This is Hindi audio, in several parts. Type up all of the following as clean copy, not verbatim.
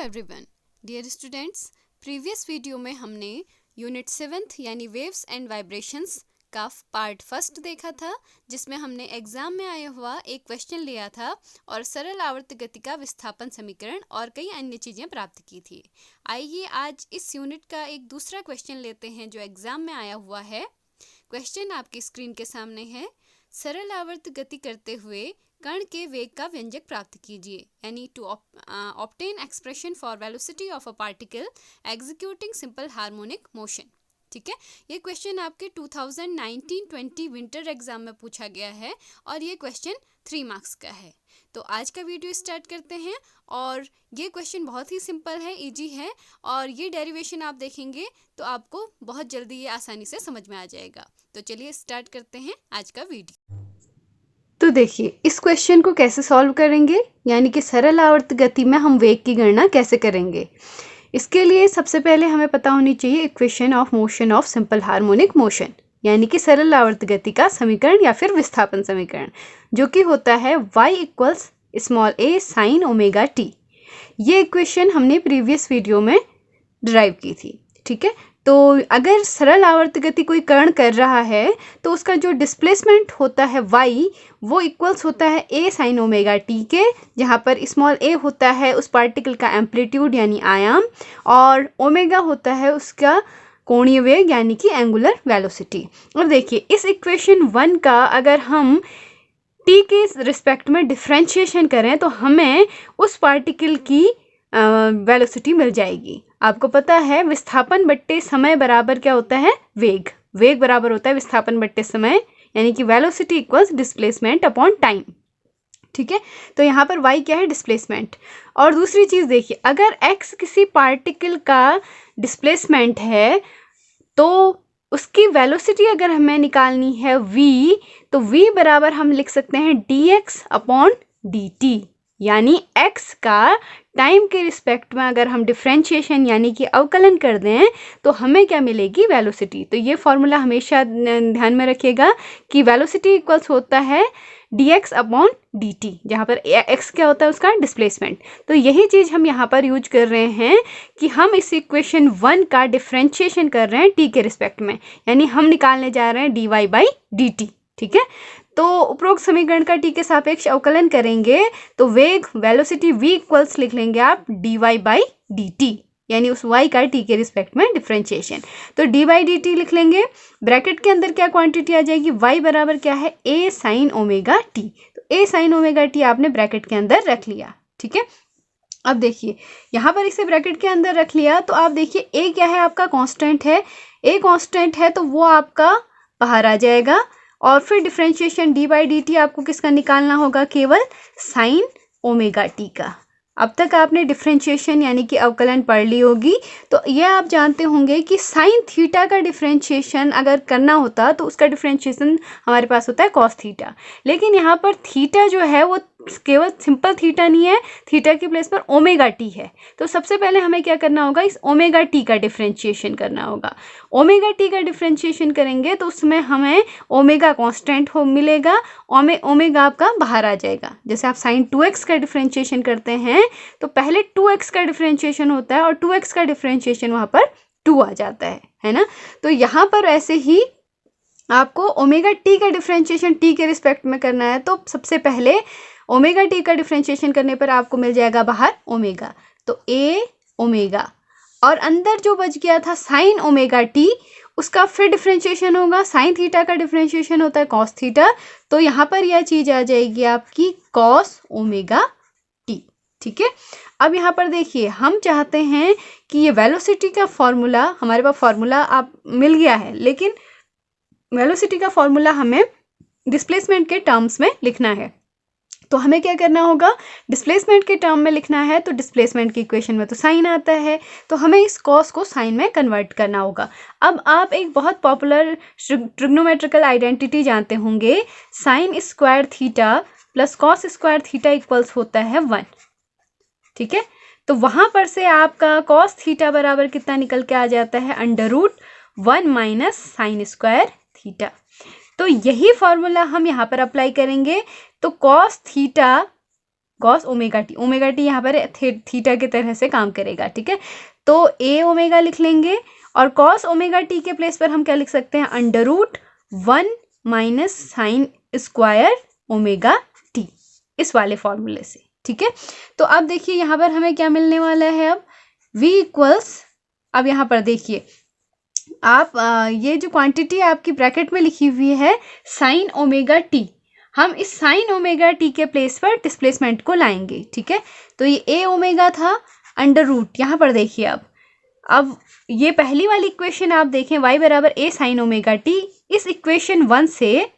Everyone dear students, previous video में हमने यूनिट 7th यानी वेव्स एंड वाइब्रेशंस का पार्ट फर्स्ट देखा था, जिसमें हमने एग्जाम में आया हुआ एक क्वेश्चन लिया था और सरल आवर्त गति का विस्थापन समीकरण और कई अन्य चीज़ें प्राप्त की थी। आइए आज इस यूनिट का एक दूसरा क्वेश्चन लेते हैं जो एग्जाम में आया हुआ है। क्वेश्चन आपकी स्क्रीन के सामने है। सरल आवर्त गति करते हुए कण के वेग का व्यंजक प्राप्त कीजिए, यानी to obtain expression for velocity of a particle executing simple harmonic motion. ठीक है, ये क्वेश्चन आपके 2019-20 विंटर एग्जाम में पूछा गया है और ये क्वेश्चन 3 मार्क्स का है। तो आज का वीडियो स्टार्ट करते हैं और ये क्वेश्चन बहुत ही सिंपल है, इजी है और ये डेरिवेशन आप देखेंगे तो आपको बहुत जल्दी ये आसानी से समझ में आ जाएगा। तो चलिए स्टार्ट करते हैं आज का वीडियो। तो देखिए इस क्वेश्चन को कैसे सॉल्व करेंगे, यानी कि सरल आवर्त गति में हम वेग की गणना कैसे करेंगे। इसके लिए सबसे पहले हमें पता होनी चाहिए equation of motion of simple harmonic motion, यानी कि सरल आवर्त गति का समीकरण या फिर विस्थापन समीकरण, जो कि होता है y equals small a sine omega t। ये इक्वेशन हमने प्रीवियस वीडियो में डिराइव की थी। ठीक है, तो अगर सरल आवर्त गति कोई कण कर रहा है तो उसका जो डिस्प्लेसमेंट होता है y, वो इक्वल्स होता है a साइन ओमेगा t के, जहाँ पर स्मॉल a होता है उस पार्टिकल का एम्पलीट्यूड यानी आयाम और ओमेगा होता है उसका कोणीय वेग यानी कि एंगुलर वेलोसिटी। और देखिए इस इक्वेशन 1 का अगर हम t के रिस्पेक्ट में डिफ्रेंशिएशन करें तो हमें उस पार्टिकल की वेलोसिटी मिल जाएगी। आपको पता है विस्थापन बट्टे समय बराबर क्या होता है, वेग। वेग बराबर होता है विस्थापन बट्टे समय, यानी कि velocity equals displacement upon time. ठीक है, तो यहाँ पर y क्या है, डिस्प्लेसमेंट। और दूसरी चीज़ देखिए, अगर x किसी पार्टिकल का डिस्प्लेसमेंट है तो उसकी वेलोसिटी अगर हमें निकालनी है v, तो v बराबर हम लिख सकते हैं dx अपॉन dt, यानी x का टाइम के रिस्पेक्ट में अगर हम डिफ्रेंशिएशन यानी कि अवकलन कर दें तो हमें क्या मिलेगी, वेलोसिटी। तो ये फॉर्मूला हमेशा ध्यान में रखिएगा कि वेलोसिटी इक्वल्स होता है dx अपॉन dt, जहाँ पर x क्या होता है, उसका डिस्प्लेसमेंट। तो यही चीज़ हम यहाँ पर यूज कर रहे हैं कि हम इस इक्वेशन 1 का डिफ्रेंशिएशन कर रहे हैं t के रिस्पेक्ट में, यानी हम निकालने जा रहे हैं dy बाई dt। ठीक है, तो उपरोक्त समीकरण का t के सापेक्ष अवकलन करेंगे तो वेग वेलोसिटी v इक्वल्स लिख लेंगे आप dy बाई dt, यानी उस y का t के रिस्पेक्ट में डिफ्रेंशिएशन। तो dy बाई dt लिख लेंगे, ब्रैकेट के अंदर क्या क्वांटिटी आ जाएगी, y बराबर क्या है, a साइन ओमेगा t। तो a साइन ओमेगा t आपने ब्रैकेट के अंदर रख लिया। ठीक है, अब देखिए यहाँ पर इसे ब्रैकेट के अंदर रख लिया तो आप देखिए a क्या है, आपका कांस्टेंट है। a कांस्टेंट है तो वो आपका बाहर आ जाएगा और फिर differentiation D by D T आपको किसका निकालना होगा, केवल साइन ओमेगा टी का। अब तक आपने डिफ्रेंशिएशन यानी कि अवकलन पढ़ ली होगी, तो ये आप जानते होंगे कि साइन थीटा का डिफ्रेंशिएशन अगर करना होता तो उसका डिफ्रेंशिएशन हमारे पास होता है कॉस थीटा, लेकिन यहाँ पर थीटा जो है वो केवल सिंपल थीटा नहीं है, थीटा की प्लेस पर ओमेगा टी है। तो सबसे पहले हमें क्या करना होगा, इस ओमेगा टी का डिफ्रेंशिएशन करना होगा। ओमेगा टी का डिफ्रेंशिएशन करेंगे तो उसमें हमें ओमेगा कांस्टेंट हो मिलेगा, ओमेगा आपका बाहर आ जाएगा। जैसे आप साइन 2x का डिफ्रेंशिएशन करते हैं तो पहले 2x का डिफ्रेंशिएशन होता है और 2x का डिफ्रेंशिएशन वहाँ पर 2 आ जाता है ना। तो यहाँ पर ऐसे ही आपको ओमेगा टी का डिफ्रेंशिएशन टी के रिस्पेक्ट में करना है, तो सबसे पहले ओमेगा टी का डिफ्रेंशिएशन करने पर आपको मिल जाएगा बाहर ओमेगा, तो a ओमेगा और अंदर जो बच गया था साइन ओमेगा टी, उसका फिर डिफ्रेंशिएशन होगा। साइन थीटा का डिफ्रेंशिएशन होता है कॉस थीटा, तो यहाँ पर यह चीज़ आ जाएगी आपकी कॉस ओमेगा टी। ठीक है, अब यहाँ पर देखिए हम चाहते हैं कि ये वेलोसिटी का फॉर्मूला, हमारे पास फॉर्मूला आप मिल गया है, लेकिन वेलोसिटी का फॉर्मूला हमें डिस्प्लेसमेंट के टर्म्स में लिखना है। तो हमें क्या करना होगा, डिस्प्लेसमेंट के टर्म में लिखना है, तो डिस्प्लेसमेंट की इक्वेशन में तो साइन आता है, तो हमें इस कॉस को साइन में कन्वर्ट करना होगा। अब आप एक बहुत पॉपुलर ट्रिग्नोमेट्रिकल आइडेंटिटी जानते होंगे, sine square theta plus cos square theta equals होता है 1। ठीक है, तो वहाँ पर से आपका कॉस थीटा बराबर कितना निकल के आ जाता है, √1 माइनस साइन स्क्वायर थीटा। तो यही फॉर्मूला हम यहाँ पर अप्लाई करेंगे, तो cos theta cos omega T. Omega T यहाँ पर थीटा की तरह से काम करेगा, ठीक है। तो ए ओमेगा लिख लेंगे और कॉस ओमेगा टी के प्लेस पर हम क्या लिख सकते हैं, under root 1 minus sine square omega T, इस वाले फॉर्मूले से, ठीक है। तो अब देखिए यहाँ पर हमें क्या मिलने वाला है, अब v इक्वल्स, अब यहाँ पर देखिए आप ये जो क्वांटिटी आपकी ब्रैकेट में लिखी हुई है साइन ओमेगा टी, हम इस साइन ओमेगा टी के प्लेस पर डिस्प्लेसमेंट को लाएंगे, ठीक है। तो ये ए ओमेगा था अंडर रूट, यहाँ पर देखिए अब ये पहली वाली इक्वेशन आप देखें y बराबर ए साइन ओमेगा टी, इस इक्वेशन 1 से,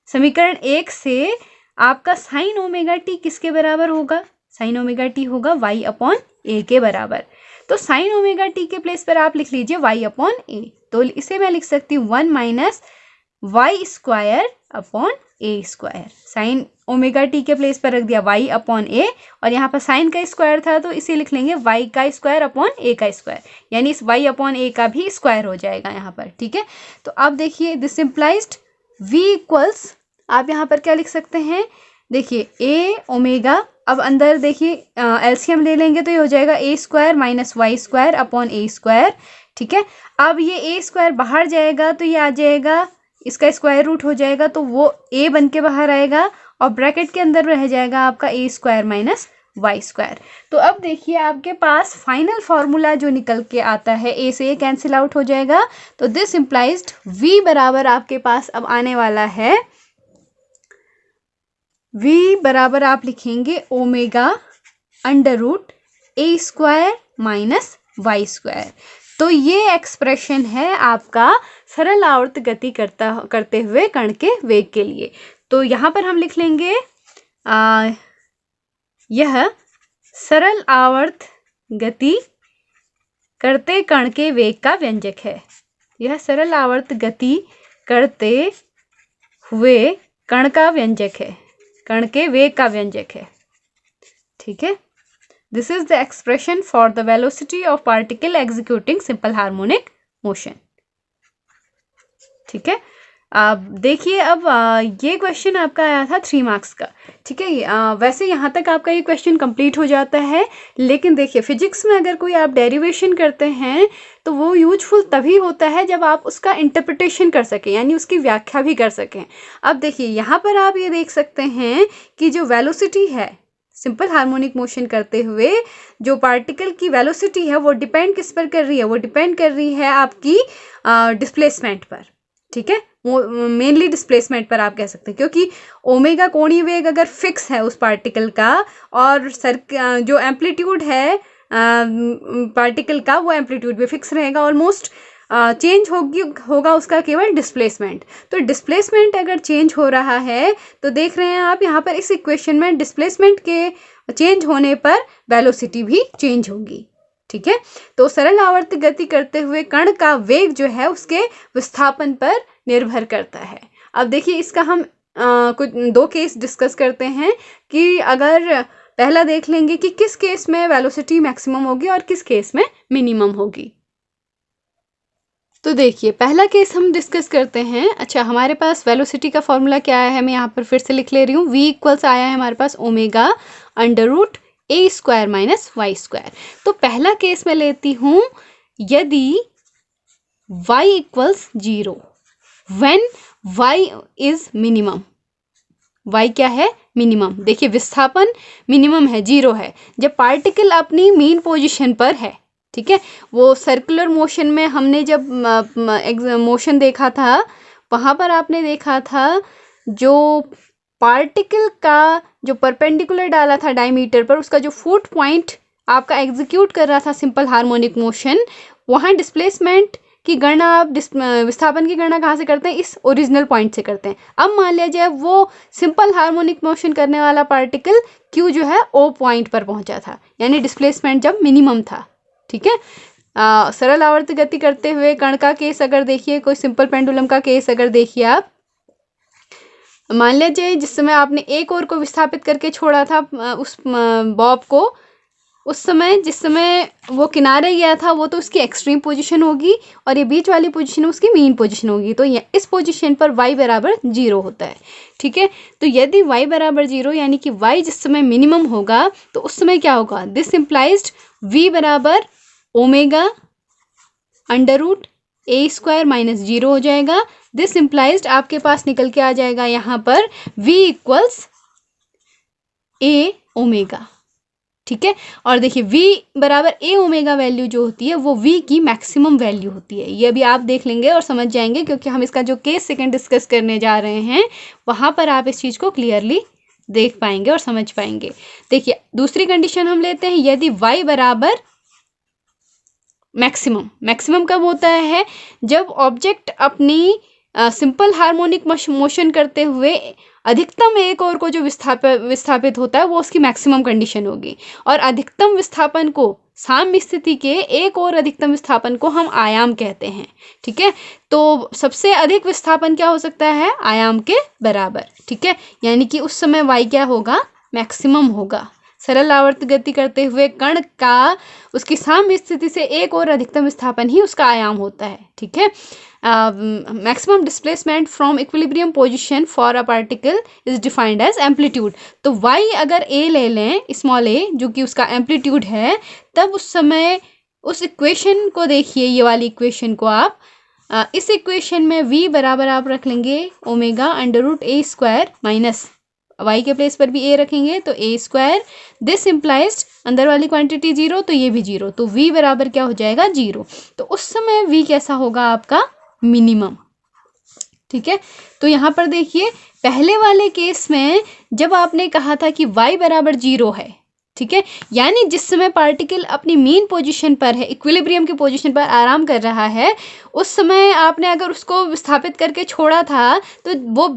समीकरण 1 से आपका साइन ओमेगा टी किसके बराबर होगा, साइन ओमेगा टी होगा y अपॉन ए के बराबर। तो साइन ओमेगा टी के प्लेस पर आप लिख लीजिए y अपॉन ए, तो इसे मैं लिख सकती हूँ 1 minus y square upon a square. Sine omega T के प्लेस पर रख दिया y अपॉन ए, और यहाँ पर साइन का स्क्वायर था तो इसे लिख लेंगे y का स्क्वायर अपॉन ए का स्क्वायर, यानी इस y अपॉन ए का भी स्क्वायर हो जाएगा यहाँ पर, ठीक है। तो अब देखिए दिस इम्प्लाइज्ड v इक्वल्स, आप यहाँ पर क्या लिख सकते हैं, देखिए ए ओमेगा, अब अंदर देखिए एलसीएम ले लेंगे तो ये हो जाएगा a square minus y square upon a square, ठीक है। अब ये ए स्क्वायर बाहर जाएगा तो ये आ जाएगा, इसका स्क्वायर रूट हो जाएगा तो वो ए बन के बाहर आएगा और ब्रैकेट के अंदर रह जाएगा आपका ए स्क्वायर माइनस वाई स्क्वायर। तो अब देखिए आपके पास फाइनल फार्मूला जो निकल के आता है, ए से ए कैंसिल आउट हो जाएगा, तो दिस इम्प्लाइज्ड v बराबर आपके पास अब आने वाला है, v बराबर आप लिखेंगे ओमेगा अंडर रूट ए स्क्वायर माइनस वाई स्क्वायर। तो ये एक्सप्रेशन है आपका सरल आवर्त गति करते हुए कण के वेग के लिए। तो यहाँ पर हम लिख लेंगे यह सरल आवर्त गति करते कण के वेग का व्यंजक है, यह सरल आवर्त गति करते हुए कण का व्यंजक है, कण के वेग का व्यंजक है, ठीक है। This is the expression for the velocity of particle executing simple harmonic motion, ठीक है। देखिए अब ये क्वेश्चन आपका आया था 3 मार्क्स का, ठीक है। वैसे यहाँ तक आपका ये क्वेश्चन कंप्लीट हो जाता है, लेकिन देखिए फिजिक्स में अगर कोई आप डेरिवेशन करते हैं तो वो यूजफुल तभी होता है जब आप उसका इंटरप्रिटेशन कर सकें, यानी उसकी व्याख्या भी कर सकें। अब देखिए यहाँ पर आप ये देख सकते हैं कि जो वेलोसिटी है सिंपल हार्मोनिक मोशन करते हुए, जो पार्टिकल की वेलोसिटी है वो डिपेंड किस पर कर रही है, वो डिपेंड कर रही है आपकी डिस्प्लेसमेंट पर, ठीक है। मेनली डिस्प्लेसमेंट पर आप कह सकते हैं, क्योंकि ओमेगा कोणीय वेग अगर फिक्स है उस पार्टिकल का और जो एम्पलीट्यूड है पार्टिकल का वो एम्पलीट्यूड भी फिक्स रहेगा, ऑलमोस्ट चेंज होगा उसका केवल डिस्प्लेसमेंट। तो डिस्प्लेसमेंट अगर चेंज हो रहा है तो देख रहे हैं आप यहाँ पर इस इक्वेशन में डिस्प्लेसमेंट के चेंज होने पर वेलोसिटी भी चेंज होगी, ठीक है। तो सरल आवर्त गति करते हुए कण का वेग जो है उसके विस्थापन पर निर्भर करता है। अब देखिए इसका हम कुछ 2 केस डिस्कस करते हैं कि अगर पहला देख लेंगे कि किस केस में वेलोसिटी मैक्सिमम होगी और किस केस में मिनिमम होगी। तो देखिए पहला केस हम डिस्कस करते हैं। अच्छा, हमारे पास वेलोसिटी का फॉर्मूला क्या आया है, मैं यहाँ पर फिर से लिख ले रही हूँ। v इक्वल्स आया है हमारे पास ओमेगा अंडर रूट ए स्क्वायर माइनस वाई स्क्वायर। तो पहला केस मैं लेती हूँ यदि y equals 0, when y is minimum, y क्या है, मिनिमम। देखिए विस्थापन मिनिमम है, 0 है, जब पार्टिकल अपनी मीन पोजीशन पर है, ठीक है। वो सर्कुलर मोशन में हमने जब मोशन देखा था वहाँ पर आपने देखा था जो पार्टिकल का जो परपेंडिकुलर डाला था डायमीटर पर, उसका जो फुट पॉइंट आपका एग्जीक्यूट कर रहा था सिंपल हार्मोनिक मोशन, वहाँ डिस्प्लेसमेंट की गणना आप विस्थापन की गणना कहाँ से करते हैं, इस ओरिजिनल पॉइंट से करते हैं। अब मान लिया जाए वो सिंपल हार्मोनिक मोशन करने वाला पार्टिकल Q जो है O पॉइंट पर पहुंचा था, यानी डिस्प्लेसमेंट जब मिनिमम था, ठीक है। सरल आवर्त गति करते हुए कण का केस अगर देखिए, कोई सिंपल पेंडुलम का केस अगर देखिए आप, मान लीजिए जिस समय आपने एक ओर को विस्थापित करके छोड़ा था उस बॉब को, उस समय जिस समय वो किनारे गया था वो तो उसकी एक्सट्रीम पोजीशन होगी और ये बीच वाली पोजीशन उसकी मीन पोजीशन होगी। तो ये इस पोजीशन पर y बराबर 0 होता है। ठीक है, तो यदि y बराबर 0 यानी कि y जिस समय मिनिमम होगा तो उस समय क्या होगा, दिस इम्प्लाइज v बराबर ओमेगा अंडर रूट ए स्क्वायर माइनस 0 हो जाएगा। दिस इम्प्लाइज आपके पास निकल के आ जाएगा यहाँ पर v इक्वल्स ए ओमेगा। ठीक है, और देखिए v बराबर ए ओमेगा वैल्यू जो होती है वो v की मैक्सिमम वैल्यू होती है। ये अभी आप देख लेंगे और समझ जाएंगे, क्योंकि हम इसका जो केस सेकंड डिस्कस करने जा रहे हैं वहाँ पर आप इस चीज़ को क्लियरली देख पाएंगे और समझ पाएंगे। देखिए दूसरी कंडीशन हम लेते हैं, यदि y बराबर मैक्सिमम कब होता है, जब ऑब्जेक्ट अपनी सिंपल हार्मोनिक मोशन करते हुए अधिकतम एक और को जो विस्थापित होता है वो उसकी मैक्सिमम कंडीशन होगी। और अधिकतम विस्थापन को साम्य स्थिति के एक और अधिकतम विस्थापन को हम आयाम कहते हैं। ठीक है, तो सबसे अधिक विस्थापन क्या हो सकता है, आयाम के बराबर। ठीक है, यानी कि उस समय y क्या होगा, मैक्सिमम होगा। सरल आवर्त गति करते हुए कण का उसकी साम्य स्थिति से एक और अधिकतम विस्थापन ही उसका आयाम होता है। ठीक है, maximum displacement from equilibrium position for a particle is defined as amplitude. तो y अगर a ले लें, स्मॉल a जो कि उसका एम्पलीट्यूड है, तब उस समय उस इक्वेशन को देखिए, ये वाली इक्वेशन को आप इस इक्वेशन में v बराबर आप रख लेंगे ओमेगा अंडर रूट ए स्क्वायर माइनस y के प्लेस पर भी a रखेंगे तो a स्क्वायर। दिस इम्प्लाइज अंदर वाली क्वांटिटी 0 तो ये भी 0, तो v बराबर क्या हो जाएगा 0। तो उस समय v कैसा होगा, आपका मिनिमम। ठीक है, तो यहाँ पर देखिए पहले वाले केस में जब आपने कहा था कि y बराबर 0 है, ठीक है, यानी जिस समय पार्टिकल अपनी मीन पोजीशन पर है, इक्विलिब्रियम की पोजीशन पर आराम कर रहा है, उस समय आपने अगर उसको विस्थापित करके छोड़ा था तो वो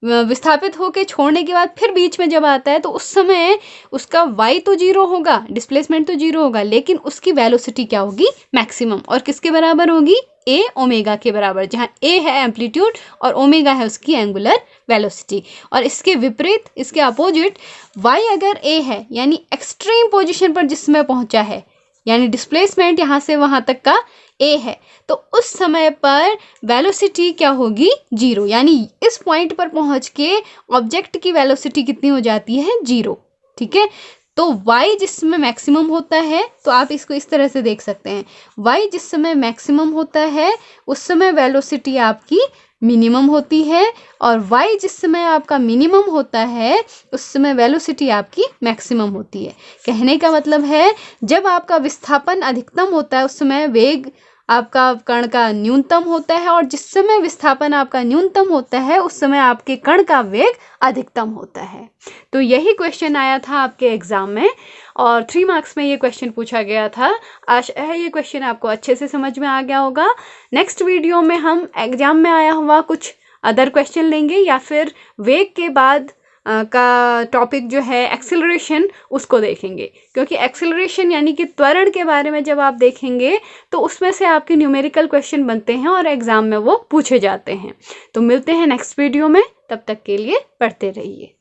विस्थापित होकर छोड़ने के बाद फिर बीच में जब आता है तो उस समय उसका y तो 0 होगा, डिस्प्लेसमेंट तो 0 होगा, लेकिन उसकी वेलोसिटी क्या होगी, मैक्सिमम। और किसके बराबर होगी, a ओमेगा के बराबर, जहाँ a है एम्पलीट्यूड और ओमेगा है उसकी एंगुलर वेलोसिटी। और इसके विपरीत, इसके अपोजिट y अगर a है यानी एक्सट्रीम पोजीशन पर जिस समय पहुंचा है, यानी डिस्प्लेसमेंट यहाँ से वहाँ तक का a है, तो उस समय पर वेलोसिटी क्या होगी, 0। यानी इस पॉइंट पर पहुंच के ऑब्जेक्ट की वेलोसिटी कितनी हो जाती है, 0। ठीक है, तो y जिस समय मैक्सिमम होता है, तो आप इसको इस तरह से देख सकते हैं, y जिस समय मैक्सिमम होता है उस समय वेलोसिटी आपकी मिनिमम होती है, और y जिस समय आपका मिनिमम होता है उस समय वेलोसिटी आपकी मैक्सिमम होती है। कहने का मतलब है जब आपका विस्थापन अधिकतम होता है उस समय वेग आपका कण का न्यूनतम होता है, और जिस समय विस्थापन आपका न्यूनतम होता है उस समय आपके कण का वेग अधिकतम होता है। तो यही क्वेश्चन आया था आपके एग्जाम में और 3 मार्क्स में ये क्वेश्चन पूछा गया था। आशा है ये क्वेश्चन आपको अच्छे से समझ में आ गया होगा। नेक्स्ट वीडियो में हम एग्जाम में आया हुआ कुछ अदर क्वेश्चन लेंगे, या फिर वेग के बाद का टॉपिक जो है एक्सेलरेशन, उसको देखेंगे, क्योंकि एक्सेलरेशन यानी कि त्वरण के बारे में जब आप देखेंगे तो उसमें से आपके न्यूमेरिकल क्वेश्चन बनते हैं और एग्जाम में वो पूछे जाते हैं। तो मिलते हैं नेक्स्ट वीडियो में, तब तक के लिए पढ़ते रहिए।